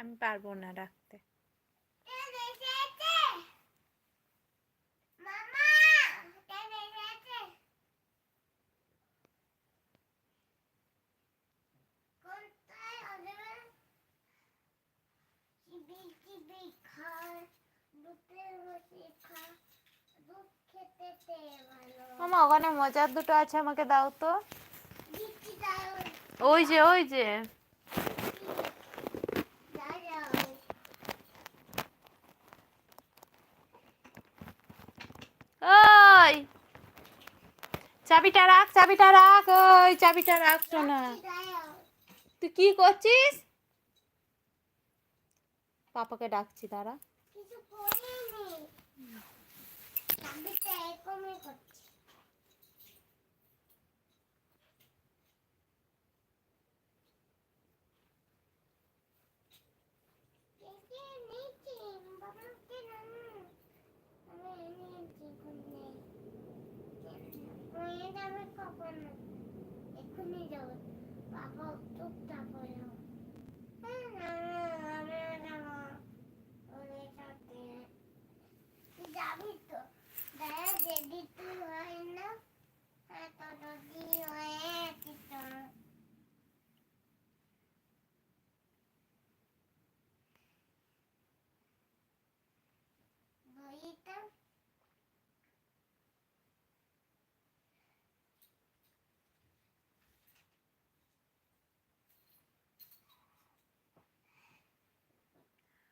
আমি পারবো না রাখতে। মামা ওখানে মজার দুটো আছে, আমাকে দাও তো। ওই যে ওই যে ওই চাবিটা রাখ, চাবিটা রাখ, ওই চাবিটা রাখ সোনা। তুই কি করছিস? পাপাকে ডাকছি, দাঁড়া।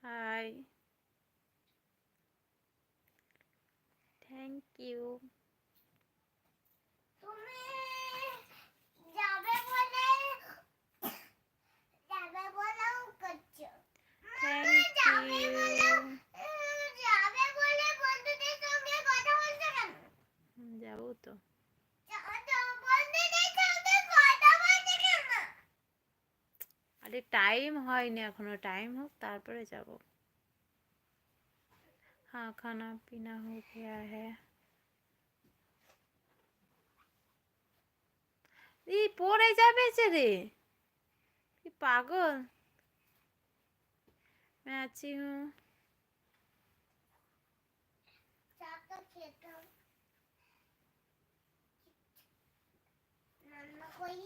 Hi, thank you. যাবো তো। আরে টাইম হয়নি এখনো, টাইম হোক তারপরে যাব। हाँ खाना पीना हो गया है। এই পড়ে যাবে যে রে, কি পাগল। मैं अच्छी हूँ। कोई